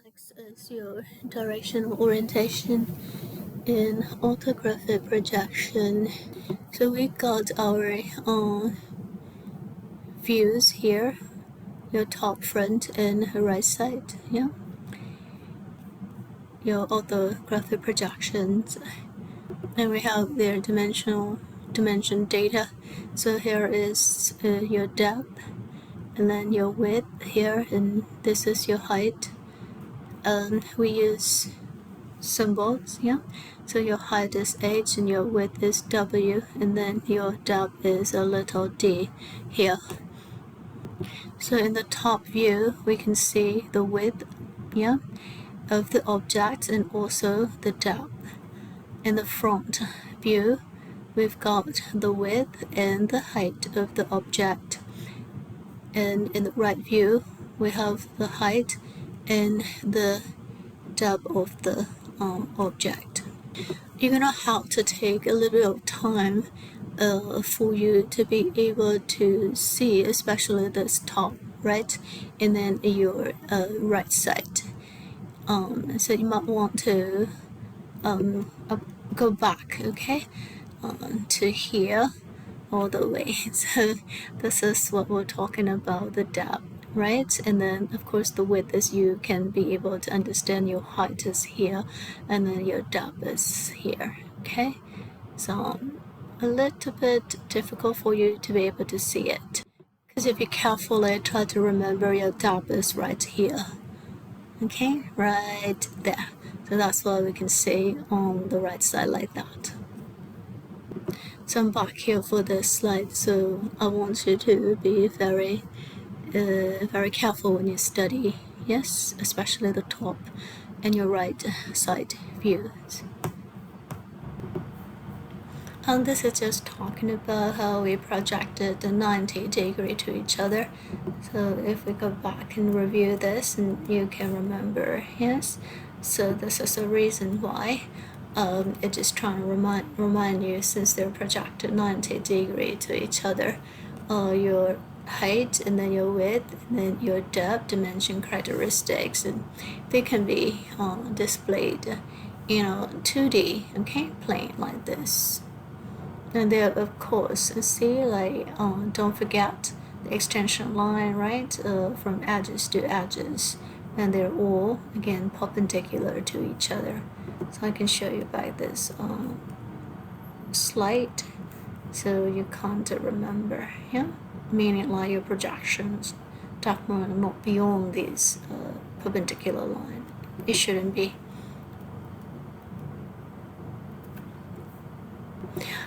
Next is your directional orientation in orthographic projection. So we got our views here, your top, front, and right side. Yeah, your orthographic projections, and we have their dimension data. So here is your depth, and then your width here, and this is your height. We use symbols, yeah. So your height is h and your width is w, and then your depth is a little d here. So in the top view, we can see the width, yeah, of the object and also the depth. In the front view, we've got the width and the height of the object. And in the right view, we have the height and the depth of the object. You're gonna have to take a little bit of time for you to be able to see, especially this top, right, and then your right side. So you might want to go back, okay, to here all the way. So this is what we're talking about, the depth, right? And then of course the width is you can be able to understand your height is here, and then your depth is here, okay? So a little bit difficult for you to be able to see it, because if you carefully try to remember, your depth is right here, okay, right there. So that's what we can see on the right side like that. So I'm back here for this slide, so I want you to be very careful when you study, yes, especially the top and your right side views. And this is just talking about how we projected the 90-degree to each other. So if we go back and review this, and you can remember, yes, so this is a reason why it is trying to remind you, since they're projected 90-degree to each other, your height and then your width and then your depth dimension characteristics, and they can be displayed in a 2D, okay, plane like this. And there, of course, see, like don't forget the extension line, right, from edges to edges, and they're all again perpendicular to each other. So I can show you by this slide, so you can't remember, yeah, meaning like your projections definitely not beyond this perpendicular line. It shouldn't be.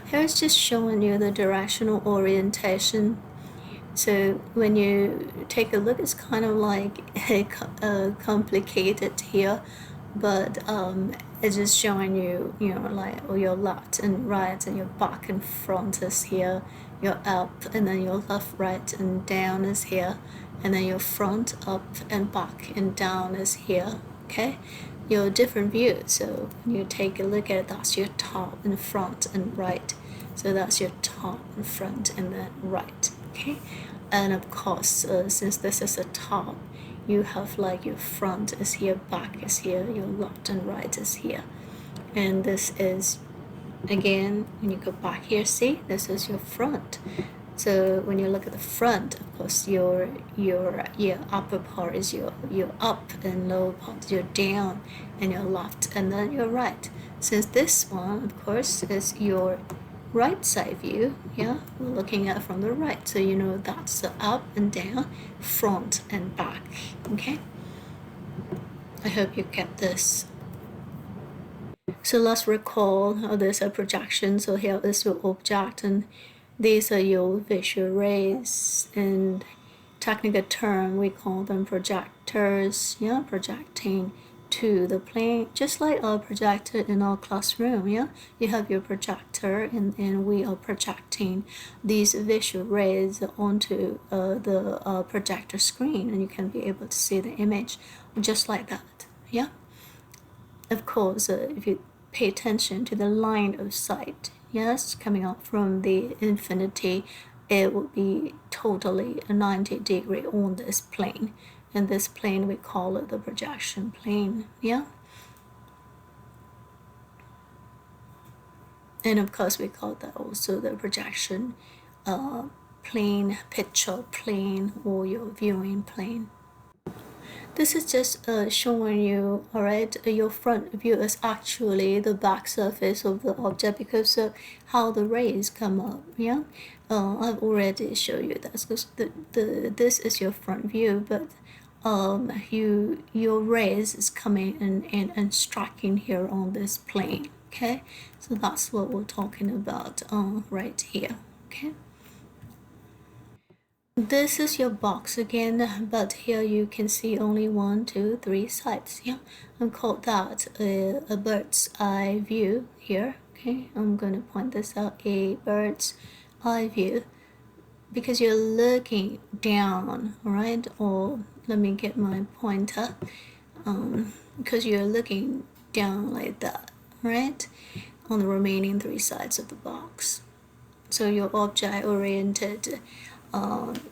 Here's just showing you the directional orientation. So when you take a look, it's kind of like complicated here, but it's just showing you, you know, like your left and right, and your back and front is here, your up, and then your left, right, and down is here, and then your front, up, and back, and down is here, okay? Your different views. So when you take a look at it, that's your top and front and right. So that's your top and front and then right, okay? And of course, since this is a top, you have like your front is here, back is here, your left and right is here. And this is, again, when you go back here, see, this is your front. So when you look at the front, of course, your upper part is your up, and lower part is your down, and your left, and then your right. Since this one, of course, is your right side view, yeah, we're looking at from the right, so you know that's the up and down, front and back, okay? I hope you get this. So let's recall how there's a projection. So here is your object, and these are your visual rays. In technical term, we call them projectors, yeah, projecting to the plane, just like our projector in our classroom, yeah? You have your projector, and we are projecting these visual rays onto the projector screen, and you can be able to see the image just like that, yeah? Of course, if you pay attention to the line of sight, yes, coming up from the infinity, it would be totally a 90-degree on this plane. and this plane we call it the projection plane. Yeah. And of course we call that also the projection plane, picture plane, or your viewing plane. This is just showing you, all right, your front view is actually the back surface of the object because of how the rays come up. Yeah, I've already showed you that because this is your front view, but your rays is coming in and striking here on this plane. Okay, so that's what we're talking about right here. Okay. This is your box again, but here you can see only 1, 2, 3 sides. Yeah, I call that a bird's eye view here. Okay, I'm going to point this out, a bird's eye view, because you're looking down, right? Or let me get my pointer, because you're looking down like that, right? On the remaining 3 sides of the box. So your object oriented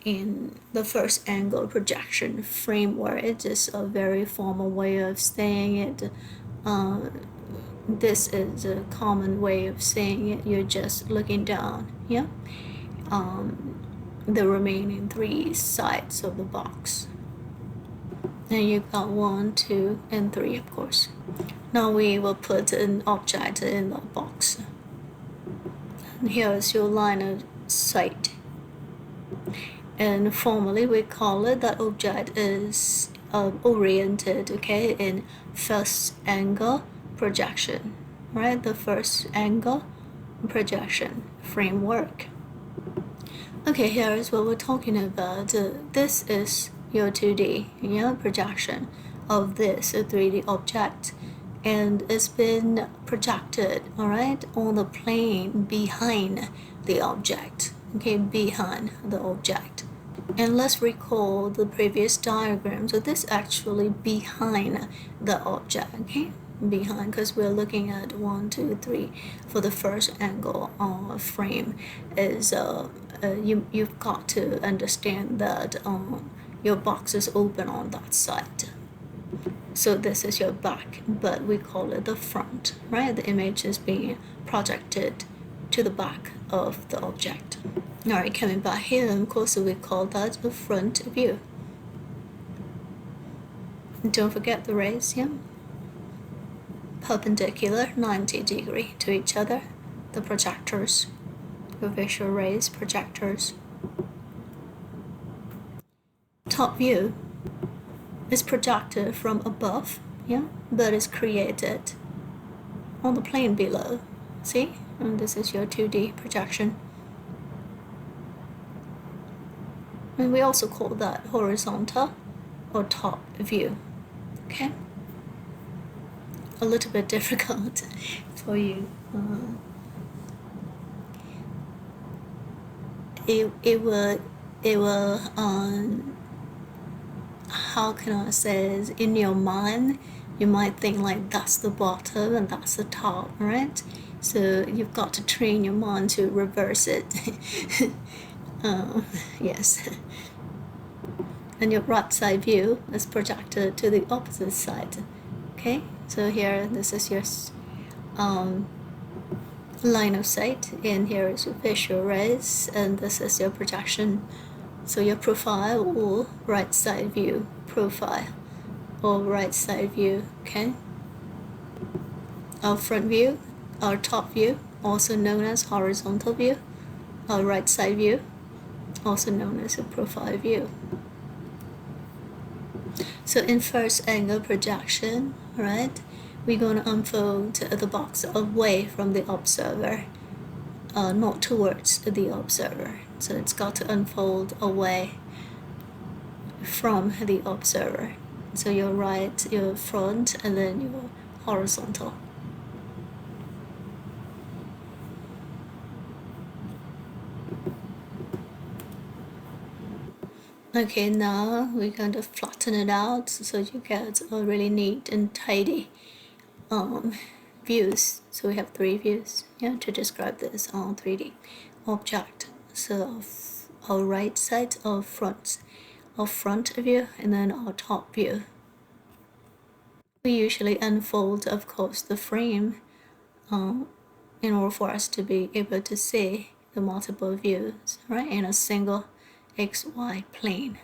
in the first angle projection framework. It is a very formal way of saying it. This is a common way of saying it. You're just looking down, yeah, the remaining 3 sides of the box. And you've got 1, 2, and 3, of course. Now we will put an object in the box. And here is your line of sight. And formally we call it that object is oriented, okay, in first angle projection, right? The first angle projection framework. Okay, here is what we're talking about. This is your 2D, yeah, projection of this 3D object, and it's been projected, all right, on the plane behind the object. Okay, behind the object. And let's recall the previous diagram. So this actually behind the object, okay? Behind, because we're looking at 1, 2, 3 for the first angle frame. Is you've got to understand that your box is open on that side. So this is your back, but we call it the front, right? The image is being projected to the back of the object. All right, coming back here, of course, we call that a front view. Don't forget the rays, yeah? Perpendicular, 90 degrees to each other, the projectors, the visual rays, projectors. Top view is projected from above, yeah, but is created on the plane below. See? And this is your 2D projection. And we also call that horizontal or top view. Okay? A little bit difficult for you. It will how can I say it? In your mind, you might think like that's the bottom and that's the top, right? So you've got to train your mind to reverse it. Yes. And your right side view is projected to the opposite side. Okay, so here this is your line of sight, and here is your visual rays, and this is your projection. So your profile or right side view, profile or right side view. Okay, our front view, our top view, also known as horizontal view, our right side view, also known as a profile view. So in first angle projection, right, we're going to unfold the box away from the observer, not towards the observer. So it's got to unfold away from the observer. So your right, your front, and then your horizontal. Okay, now we're going to flatten it out so you get a really neat and tidy views. So we have 3 views, yeah, to describe this 3D object. So our right side, our front, our front view and then our top view. We usually unfold, of course, the frame in order for us to be able to see the multiple views, right, in a single XY plane.